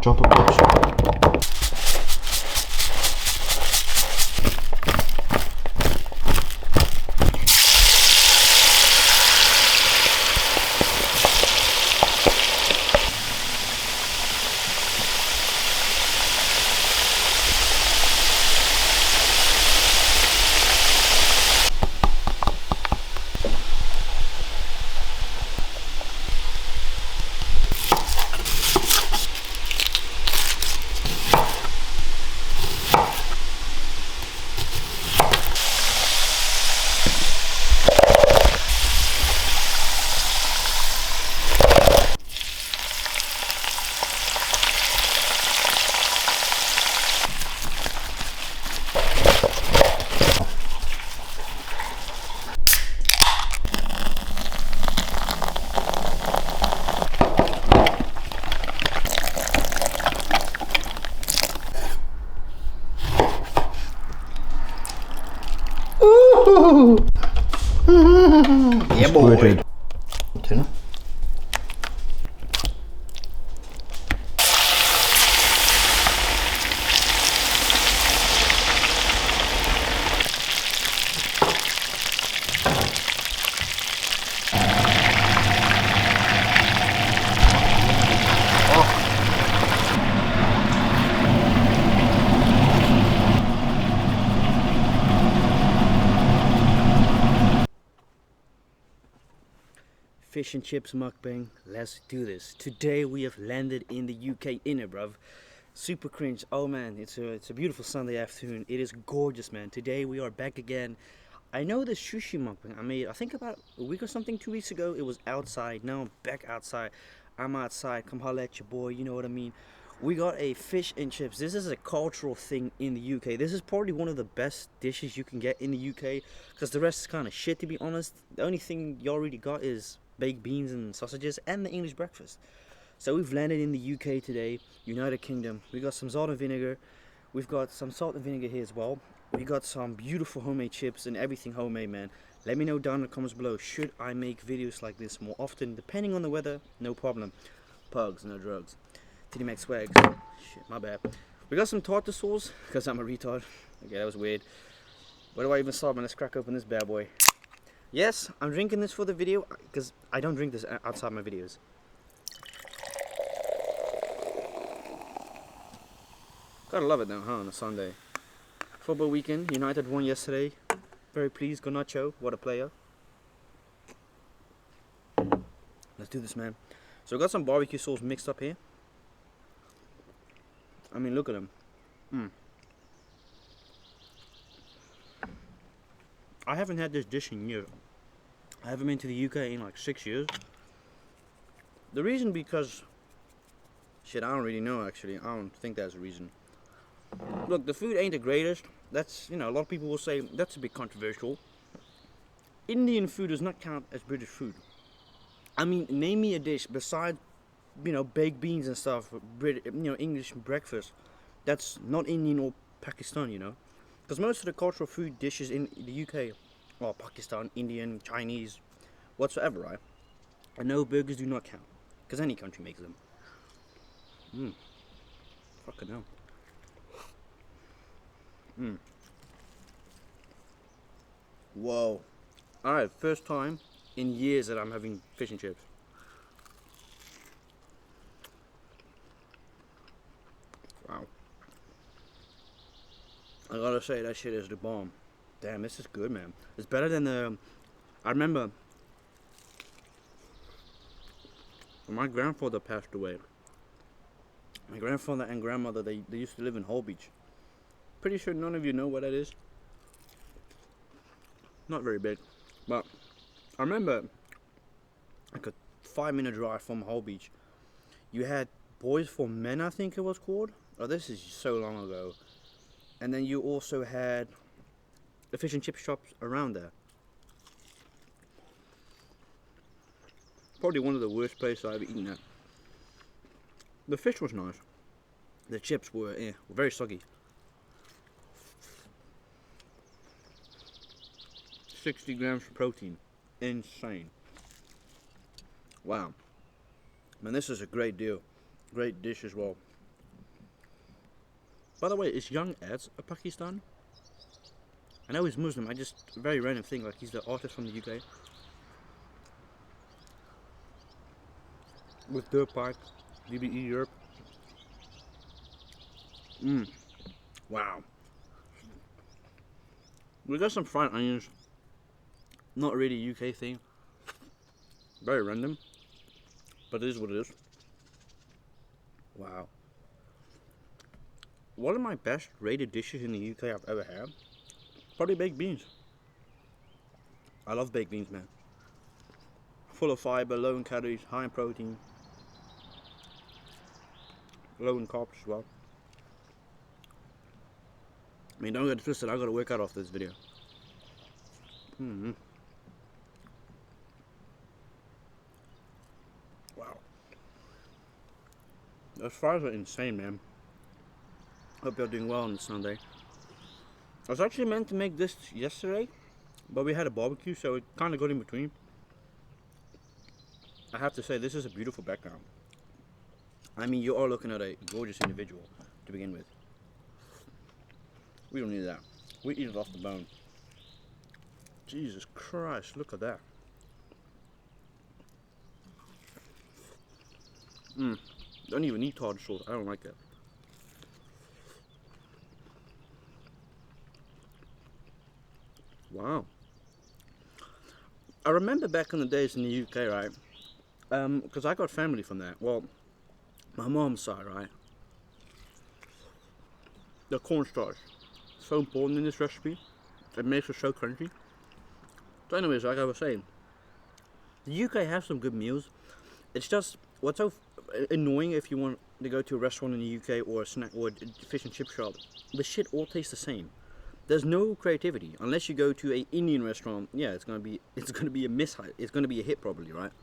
Drop a box. Yeah, boy. Tuna. Fish and chips mukbang, let's do this. Today we have landed in the UK innit, bruv. Super cringe. Oh man, it's a beautiful Sunday afternoon. It is gorgeous, man. Today we are back again. I know the sushi mukbang I made, I think about a week or something, 2 weeks ago. It was outside. Now I'm back outside. I'm outside. Come holla at your boy, you know what I mean. We got a fish and chips. This is a cultural thing in the UK. This is probably one of the best dishes you can get in the UK, because the rest is kind of shit, to be honest. The only thing y'all really got is baked beans and sausages and the English breakfast. So we've landed in the UK today, United Kingdom. We got some salt and vinegar. We've got some salt and vinegar here as well. We got some beautiful homemade chips and everything homemade, man. Let me know down in the comments below, should I make videos like this more often? Depending on the weather, no problem. Pugs, no drugs. TD Max swags. Shit, my bad. We got some tartar sauce, because I'm a retard. Okay, that was weird. Where do I even start, man? Let's crack open this bad boy. Yes, I'm drinking this for the video, because I don't drink this outside my videos. Gotta love it though, huh, on a Sunday. Football weekend, United won yesterday. Very pleased, Garnacho, what a player. Let's do this, man. So I got some barbecue sauce mixed up here. I mean, look at them. I haven't had this dish in years. I haven't been to the UK in like 6 years. The reason because, shit, I don't really know actually. I don't think that's the reason. Look, the food ain't the greatest. That's, you know, a lot of people will say that's a bit controversial. Indian food does not count as British food. I mean, name me a dish besides, you know, baked beans and stuff, English breakfast, that's not Indian or Pakistan, you know. Because most of the cultural food dishes in the UK are Pakistan, Indian, Chinese, whatsoever, right? And no, burgers do not count, because any country makes them. Fucking hell. Whoa. Alright, first time in years that I'm having fish and chips. Wow. I gotta say, that shit is the bomb. Damn, this is good, man. It's better than the... I remember when my grandfather passed away. My grandfather and grandmother, they used to live in Hull Beach. Pretty sure none of you know what that is. Not very big. But I remember like a 5-minute drive from Hull Beach. You had Boys for Men, I think it was called. Oh, this is so long ago. And then you also had the fish and chip shops around there. Probably one of the worst places I've eaten at. The fish was nice. The chips were very soggy. 60 grams of protein. Insane. Wow. Man, this is a great deal. Great dish as well. By the way, is Young Eds a Pakistan? I know he's Muslim. I just very random thing, like he's the artist from the UK. With Dirt Park, DBE Europe. Wow. We got some fried onions. Not really a UK thing. Very random. But it is what it is. Wow. One of my best rated dishes in the UK I've ever had. Probably baked beans. I love baked beans, man. Full of fiber, low in calories, high in protein. Low in carbs as well. I mean, don't get it twisted, I gotta work out off this video. Wow. Those fries are insane, man. Hope you're doing well on this Sunday. I was actually meant to make this yesterday, but we had a barbecue, so it kind of got in between. I have to say, this is a beautiful background. I mean, you are looking at a gorgeous individual to begin with. We don't need that. We eat it off the bone. Jesus Christ, look at that. Don't even need tartar sauce. I don't like that. Wow. I remember back in the days in the UK, right? Because I got family from that. Well, my mom's side, right? The cornstarch. So important in this recipe. It makes it so crunchy. So anyways, like I was saying, the UK has some good meals. It's just, what's so annoying if you want to go to a restaurant in the UK or a snack or a fish and chip shop, the shit all tastes the same. There's no creativity unless you go to a Indian restaurant. Yeah, it's gonna be a mishit. It's gonna be a hit probably, right?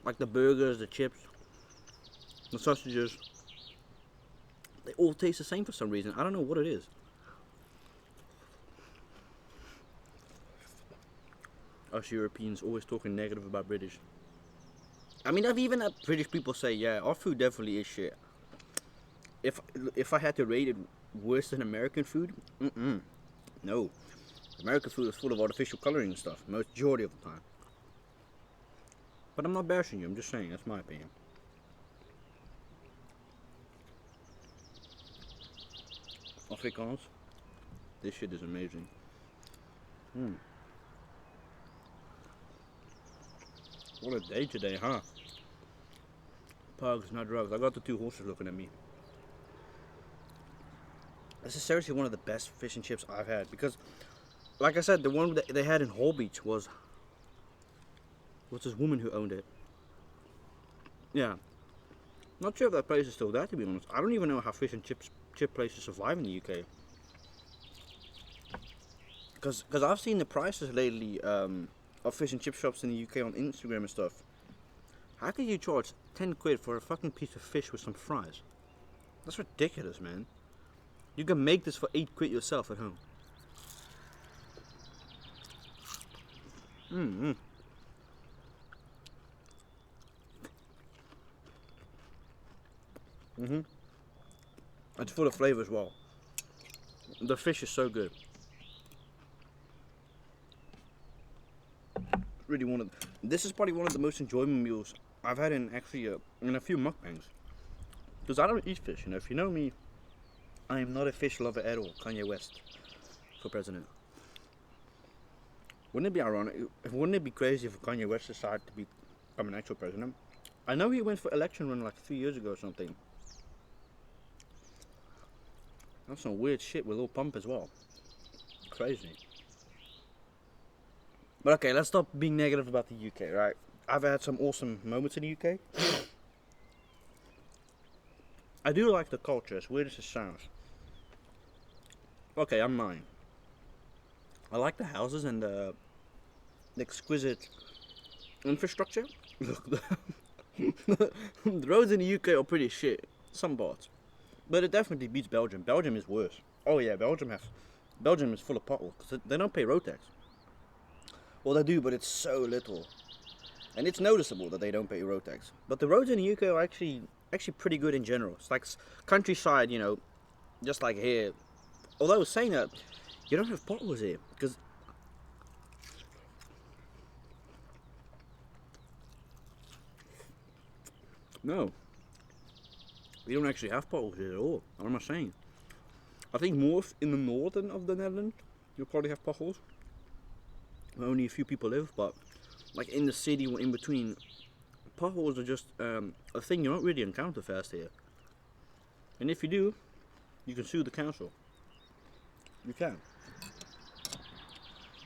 Like the burgers, the chips, the sausages. They all taste the same for some reason. I don't know what it is. Us Europeans always talking negative about British. I mean, I've even had British people say, yeah, our food definitely is shit. If I had to rate it worse than American food, no. American food is full of artificial coloring and stuff, majority of the time. But I'm not bashing you, I'm just saying, that's my opinion. Afrikaans, this shit is amazing. What a day today, huh? Pugs, not drugs. I got the two horses looking at me. This is seriously one of the best fish and chips I've had because, like I said, the one that they had in Hall Beach was this woman who owned it. Yeah. Not sure if that place is still there, to be honest. I don't even know how fish and chip places survive in the UK. Because I've seen the prices lately of fish and chip shops in the UK on Instagram and stuff. How could you charge 10 quid for a fucking piece of fish with some fries? That's ridiculous, man. You can make this for 8 quid yourself at home. It's full of flavor as well. The fish is so good. Really this is probably one of the most enjoyable meals I've had in actually in a few mukbangs. Because I don't eat fish, you know. If you know me, I am not a fish lover at all. Kanye West for president. Wouldn't it be ironic? Wouldn't it be crazy if Kanye West decided to become an actual president? I know he went for election run like 3 years ago or something. That's some weird shit with Lil Pump as well. Crazy. But okay, let's stop being negative about the UK, right? I've had some awesome moments in the UK. I do like the culture, as weird as it sounds. Okay, I'm mine. I like the houses and the exquisite infrastructure. Look, the roads in the UK are pretty shit, some parts. But it definitely beats Belgium. Belgium is worse. Oh yeah, Belgium is full of potholes because they don't pay road tax. Well, they do, but it's so little. And it's noticeable that they don't pay road tax. But the roads in the UK are actually actually pretty good in general. It's like countryside, you know, just like here. Although saying that, you don't have potholes here because no, we don't actually have potholes here at all. What am I saying? I think more in the northern of the Netherlands, you'll probably have potholes. Where only a few people live, but like in the city or in between, potholes are just a thing you don't really encounter fast here. And if you do, you can sue the council. You can.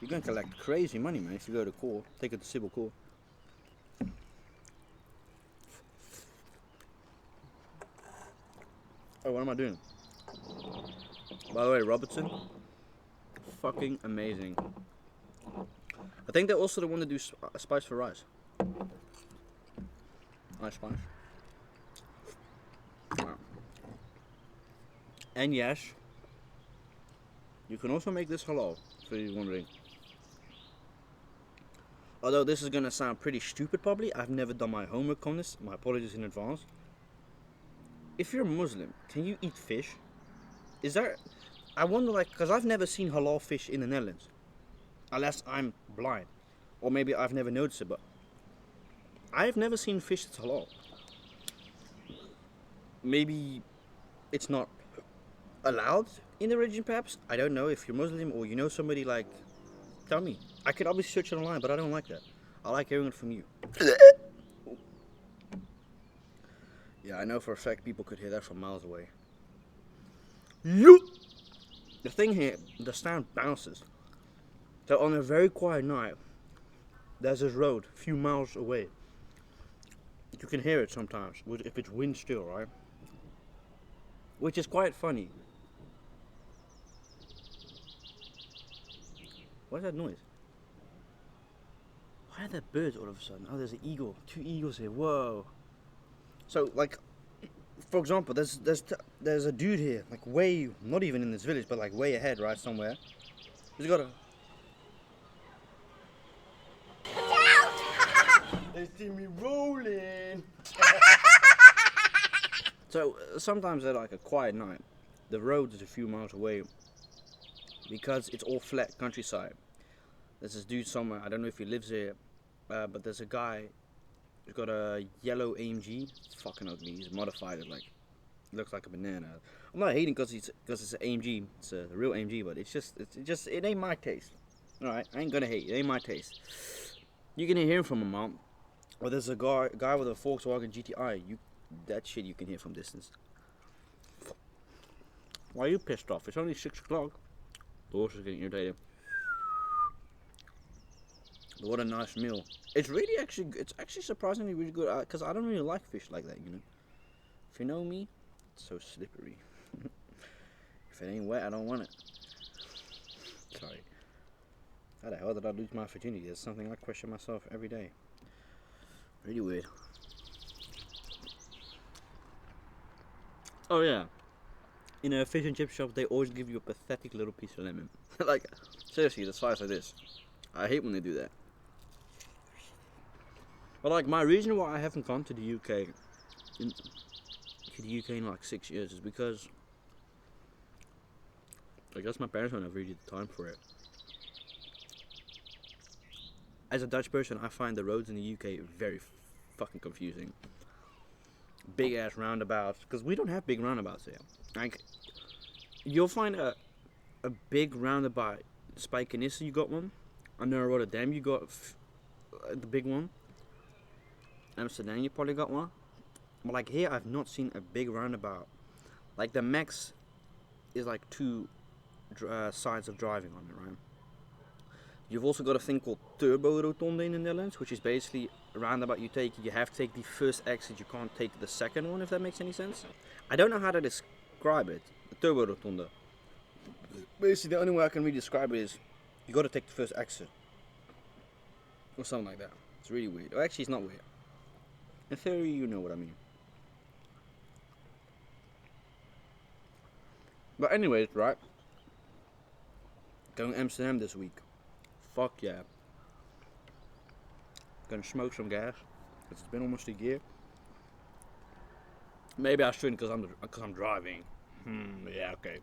You can collect crazy money, man, if you go to court, take it to civil court. Oh, what am I doing? By the way, Robertson, fucking amazing. I think they're also the one that do spice for rice. Nice spice. Wow. And yes, you can also make this halal, for you wondering. Although this is gonna sound pretty stupid probably, I've never done my homework on this, my apologies in advance. If you're a Muslim, can you eat fish? Is there, I wonder like, cause I've never seen halal fish in the Netherlands. Unless I'm blind. Or maybe I've never noticed it, but I've never seen fish that's halal. Maybe it's not allowed in the region perhaps? I don't know. If you're Muslim or you know somebody, like, tell me. I could obviously search it online, but I don't like that. I like hearing it from you. Yeah, I know for a fact people could hear that from miles away. The thing here, the sound bounces. So on a very quiet night, there's this road a few miles away. You can hear it sometimes, if it's wind still, right? Which is quite funny. What is that noise? Why are there birds all of a sudden? Oh, there's an eagle. 2 eagles here. Whoa. So, like, for example, there's a dude here, like way, not even in this village, but like way ahead, right, somewhere. He's got a... They see me rolling. So sometimes at like a quiet night, the road is a few miles away because it's all flat countryside. There's this dude somewhere, I don't know if he lives here, but there's a guy who's got a yellow AMG. It's fucking ugly. He's modified it, like, it looks like a banana. I'm not hating because it's an AMG. It's a real AMG, but it ain't my taste. All right, I ain't gonna hate. It ain't my taste. You can hear him from a mount. Or there's a guy with a Volkswagen GTI. That shit you can hear from distance. Why are you pissed off? It's only 6 o'clock. The horse is getting irritated. But what a nice meal. It's actually surprisingly really good. Because I don't really like fish like that, you know. If you know me, it's so slippery. If it ain't wet, I don't want it. Sorry. How the hell did I lose my virginity? That's something I question myself every day. Really weird. Oh yeah. In a fish and chip shop, they always give you a pathetic little piece of lemon. Like, seriously, the size of this. I hate when they do that. But like, my reason why I haven't gone to the UK in like 6 years is because I guess my parents don't have really the time for it. As a Dutch person, I find the roads in the UK very fucking confusing. Big ass roundabouts, because we don't have big roundabouts here. Like, you'll find a big roundabout. Spijkenisse, you got one. Under Rotterdam, you got the big one. Amsterdam, you probably got one. But like here, I've not seen a big roundabout. Like the max is like 2 sides of driving on it, right? You've also got a thing called turbo rotonde in the Netherlands, which is basically a roundabout you have to take the first exit, you can't take the second one, if that makes any sense. I don't know how to describe it, the turbo rotonde. Basically, the only way I can really describe it is, you got to take the first exit. Or something like that. It's really weird. Well, actually, it's not weird. In theory, you know what I mean. But anyways, right? Going to Amsterdam this week. Fuck yeah. Gonna smoke some gas. It's been almost a year. Maybe I shouldn't because I'm driving. Yeah, okay.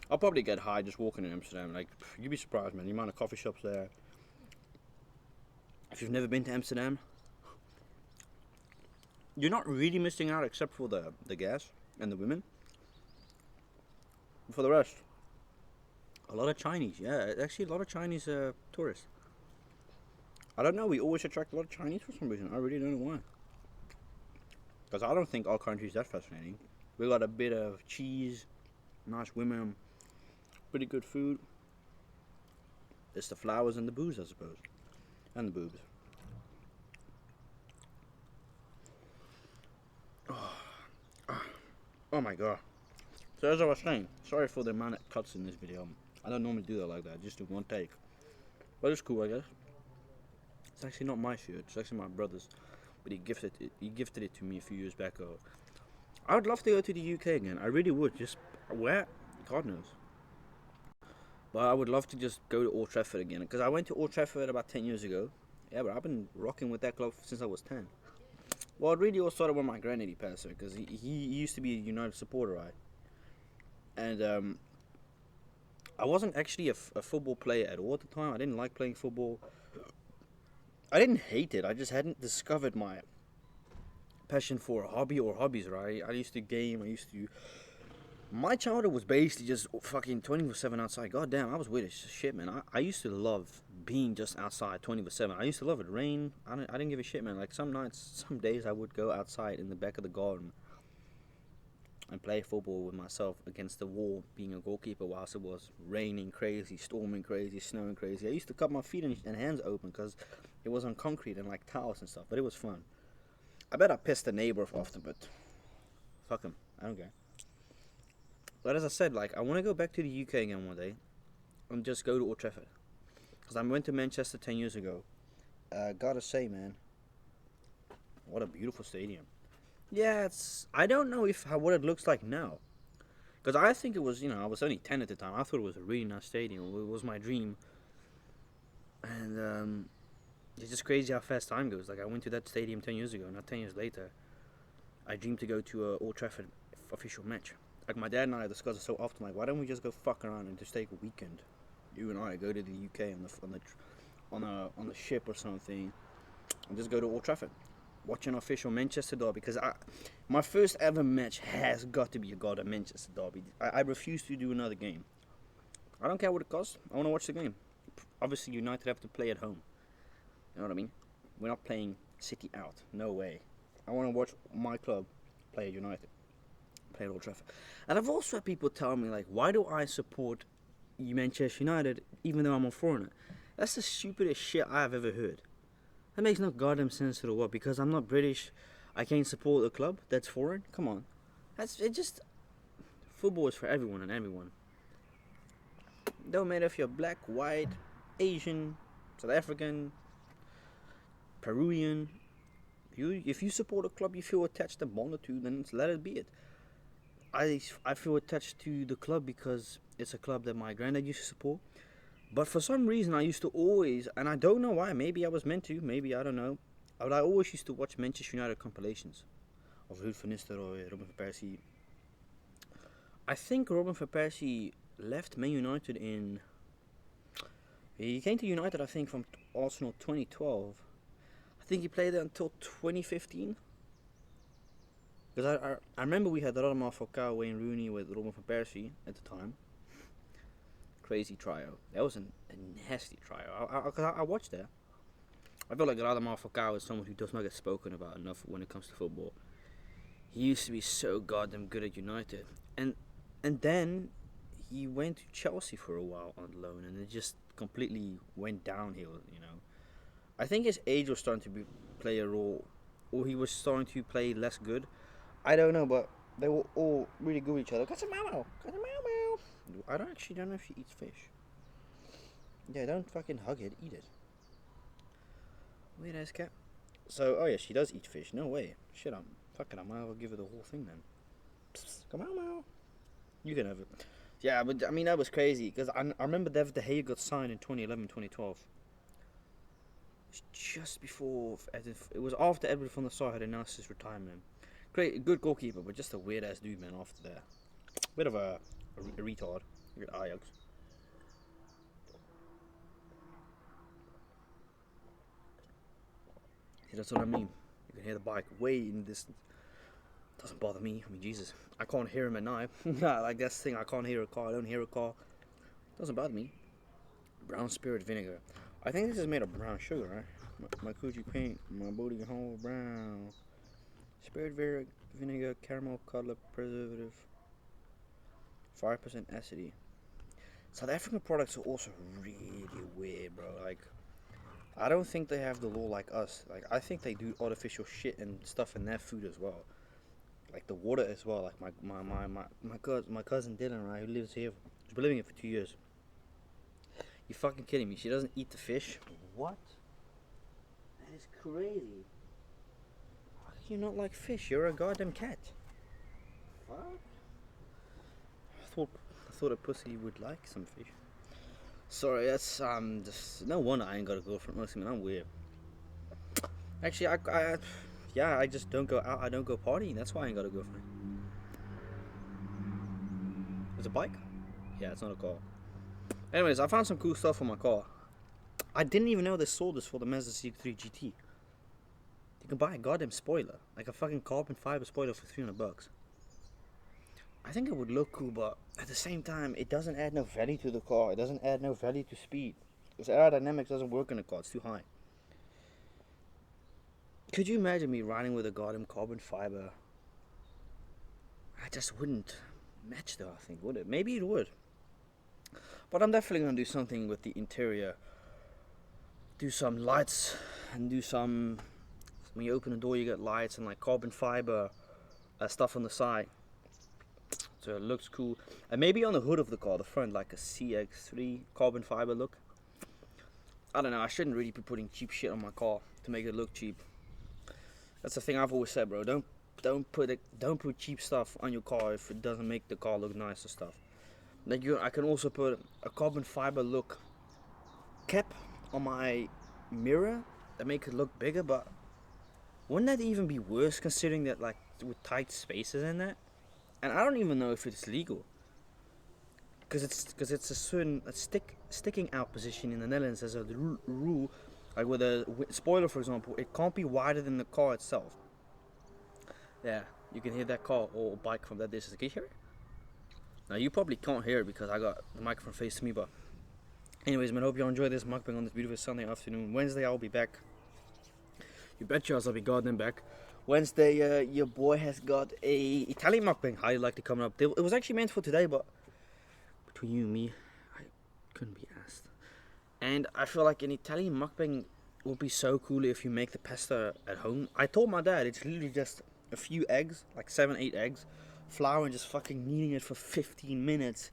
I'll probably get high just walking in Amsterdam. Like, you'd be surprised, man. The amount of coffee shops there. If you've never been to Amsterdam, you're not really missing out except for the gas and the women. For the rest, a lot of Chinese. Yeah, actually a lot of Chinese tourists. I don't know. We always attract a lot of Chinese for some reason. I really don't know why. Because I don't think our country's that fascinating. We got a bit of cheese, nice women, pretty good food. It's the flowers and the booze, I suppose. And the boobs. Oh my god. So as I was saying, sorry for the amount of cuts in this video. I don't normally do that like that, just do one take. But it's cool, I guess. It's actually not my shirt, it's actually my brother's. But he gifted it to me a few years back. I would love to go to the UK again. I really would. Just where? God knows. But I would love to just go to Old Trafford again. Because I went to Old Trafford about 10 years ago. Yeah, but I've been rocking with that club since I was 10. Well, it really all started when my granddaddy passed away. Because he used to be a United supporter, right? And I wasn't actually a football player at all at the time. I didn't like playing football. I didn't hate it. I just hadn't discovered my passion for a hobby or hobbies, right? I used to game. My childhood was basically just fucking 24/7 outside. God damn, I was weird as shit, man. I used to love being just outside 24/7. I used to love it. Rain, I didn't give a shit, man. Like some nights, some days I would go outside in the back of the garden and play football with myself against the wall, being a goalkeeper whilst it was raining crazy, storming crazy, snowing crazy. I used to cut my feet and hands open because it was on concrete and like tiles and stuff, but it was fun. I bet I pissed the neighbor off often, but fuck him. I don't care. But as I said, like, I want to go back to the UK again one day and just go to Old Trafford. Because I went to Manchester 10 years ago. Gotta say, man, what a beautiful stadium. Yeah, I don't know what it looks like now. Because I think it was, I was only 10 at the time. I thought it was a really nice stadium. It was my dream. And it's just crazy how fast time goes. Like, I went to that stadium 10 years ago. Not 10 years later, I dreamed to go to a Old Trafford official match. Like, my dad and I discuss it so often. Like, why don't we just go fuck around and just take a weekend? You and I go to the UK on the ship or something, and just go to Old Trafford, watch an official Manchester derby. Because my first ever match has got to be a goddamn Manchester derby. I refuse to do another game. I don't care what it costs. I want to watch the game. Obviously, United have to play at home. You know what I mean? We're not playing City out. No way. I want to watch my club play at United. Play at Old Trafford. And I've also had people tell me, like, why do I support Manchester United even though I'm a foreigner? That's the stupidest shit I've ever heard. That makes no goddamn sense at all. What? Because I'm not British, I can't support a club that's foreign? Come on. Football is for everyone and everyone. Don't matter if you're black, white, Asian, South African, Peruvian. If you support a club you feel attached and bonded to, then let it be it. I feel attached to the club because it's a club that my granddad used to support. But for some reason I used to always, and I don't know why, maybe I was meant to, maybe I don't know, but I always used to watch Manchester United compilations of Ruud van Nistelrooy, Robin van Persie. I think Robin van Persie left Man United he came to United I think from Arsenal 2012. I think he played there until 2015. Because I remember we had Radamel Falcao, Wayne Rooney with Robin van Persie at the time. Crazy trio. That was a nasty trio. I watched that. I feel like Radamel Falcao is someone who does not get spoken about enough when it comes to football. He used to be so goddamn good at United. And then he went to Chelsea for a while on loan and it just completely went downhill, I think his age was starting to play a role, or he was starting to play less good. I don't know, but they were all really good with each other. Casamamo! I don't know if she eats fish. Yeah, don't fucking hug it, eat it. Weird ass cat. So, oh yeah, she does eat fish. No way. Shit, I might as well give her the whole thing then. Casamamo! You can have it. Yeah, but I mean, that was crazy, because I remember David De Gea got signed in 2011, 2012. Just before, it was after Edward van der Sar had announced his retirement. Great, good goalkeeper, but just a weird ass dude, man. After that, bit of a retard. Look at Ajax. See, that's what I mean. You can hear the bike way in the distance. Doesn't bother me. I mean, Jesus, I can't hear him at night. Like that's the thing. I can't hear a car. I don't hear a car. Doesn't bother me. Brown spirit vinegar. I think this is made of brown sugar, right? My coochie paint, my booty hole brown. Spirit vinegar, caramel color preservative. 5% acidity. South African products are also really weird, bro. Like, I don't think they have the law like us. Like, I think they do artificial shit and stuff in their food as well. Like the water as well. Like my cousin Dylan, right, who lives here. She's been living here for 2 years. You fucking kidding me? She doesn't eat the fish. What? That is crazy. How can you not like fish? You're a goddamn cat. What? I thought a pussy would like some fish. Sorry, that's just no wonder I ain't got a girlfriend. Honestly, man, I'm weird. Actually, I just don't go out. I don't go partying. That's why I ain't got a girlfriend. It's a bike? Yeah, it's not a car. Anyways, I found some cool stuff for my car. I didn't even know they sold this for the Mazda CX-3 GT. You can buy a goddamn spoiler, like a fucking carbon fiber spoiler for $300. I think it would look cool, but at the same time, it doesn't add no value to the car. It doesn't add no value to speed. Because aerodynamics doesn't work in the car. It's too high. Could you imagine me riding with a goddamn carbon fiber? I just wouldn't match though, I think, would it? Maybe it would. But I'm definitely going to do something with the interior. Do some lights and do some... When you open the door, you get lights and like carbon fiber stuff on the side. So it looks cool. And maybe on the hood of the car, the front, like a CX-3 carbon fiber look. I don't know, I shouldn't really be putting cheap shit on my car to make it look cheap. That's the thing I've always said, bro. Don't put cheap stuff on your car if it doesn't make the car look nice and stuff. Like I can also put a carbon fiber look cap on my mirror that make it look bigger, but wouldn't that even be worse considering that like with tight spaces in that? And I don't even know if it's legal. Because it's a certain sticking out position in the Netherlands as a rule. Like with a spoiler, for example, it can't be wider than the car itself. Yeah, you can hear that car or bike from that distance. Can you hear it? Now you probably can't hear it because I got the microphone facing me. But anyways, man, hope you all enjoy this mukbang on this beautiful Sunday afternoon. Wednesday I'll be back. You bet yours I'll be goddamn back. Wednesday, your boy has got a Italian mukbang highly likely coming up. It was actually meant for today, but between you and me, I couldn't be asked. And I feel like an Italian mukbang would be so cool if you make the pasta at home. I told my dad it's literally just a few eggs, like 7-8 eggs, flour, and just fucking kneading it for 15 minutes.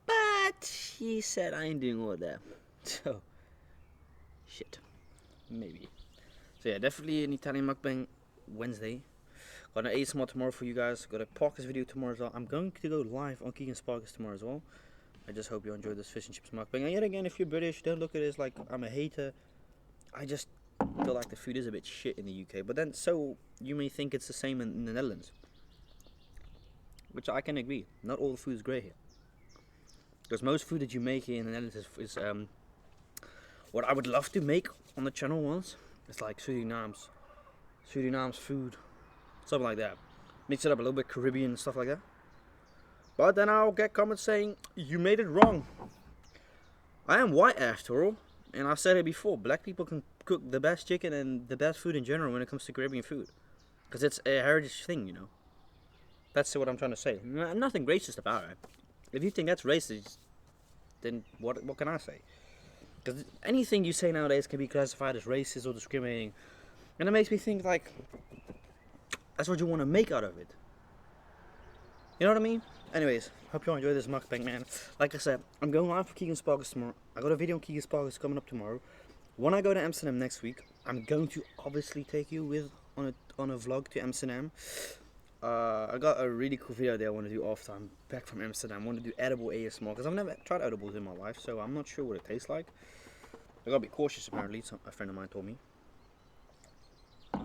But he said I ain't doing all of that. So, shit. Maybe. So yeah, definitely an Italian mukbang Wednesday. Got an ASMR tomorrow for you guys. Got a podcast video tomorrow as well. I'm going to go live on Keegan's podcast tomorrow as well. I just hope you enjoyed this fish and chips mukbang. And yet again, if you're British, don't look at it as like I'm a hater. I just feel like the food is a bit shit in the UK. But then, so you may think it's the same in the Netherlands. Which I can agree. Not all the food is great here. Because most food that you make here in the Netherlands is what I would love to make on the channel once. It's like Surinaam's food, something like that. Mix it up a little bit Caribbean stuff like that. But then I'll get comments saying you made it wrong. I am white after all, and I've said it before. Black people can cook the best chicken and the best food in general when it comes to Caribbean food, because it's a heritage thing, you know. That's what I'm trying to say. Nothing racist about it. If you think that's racist, then what can I say? Because anything you say nowadays can be classified as racist or discriminating. And it makes me think, like, that's what you want to make out of it. You know what I mean? Anyways, hope you all enjoy this mukbang, man. Like I said, I'm going live for Keegan's podcast tomorrow. I got a video on Keegan's podcast coming up tomorrow. When I go to Amsterdam next week, I'm going to obviously take you with on a vlog to Amsterdam. I got a really cool video that I want to do after I'm back from Amsterdam. I want to do edible ASMR because I've never tried edibles in my life, so I'm not sure what it tastes like. I gotta be cautious apparently, a friend of mine told me.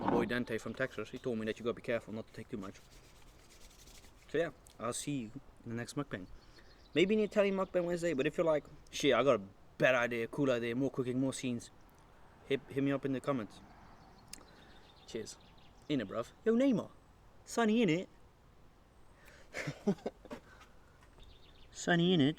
my boy Dante from Texas, he told me that you gotta be careful not to take too much. So yeah, I'll see you in the next mukbang. Maybe an Italian mukbang Wednesday, but if you're like, shit, I got a better idea, cool idea, more cooking, more scenes, hit me up in the comments. Cheers. In it, bruv. Yo, Neymar. Sunny in it. Sunny in it.